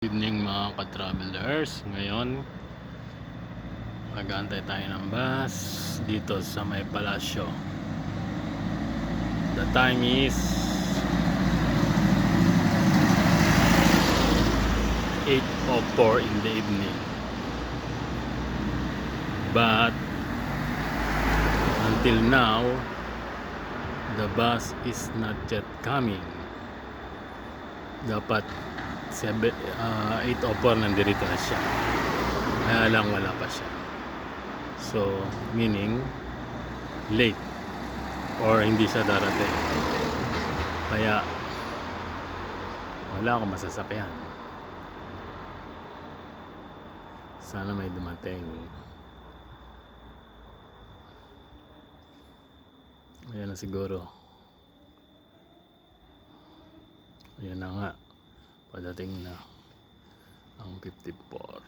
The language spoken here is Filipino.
Good evening mga ka-travelers. Ngayon mag-aantay tayo ng bus dito sa may palasyo. The time is 8:04 in the evening, but until now the bus is not yet coming. Dapat 8:04 nandirito na siya, kaya lang wala pa siya. So meaning late or hindi siya darating, kaya wala akong masasakyan. Sana may dumating. Ayan na siguro. Ayan na nga, padating na ang 54.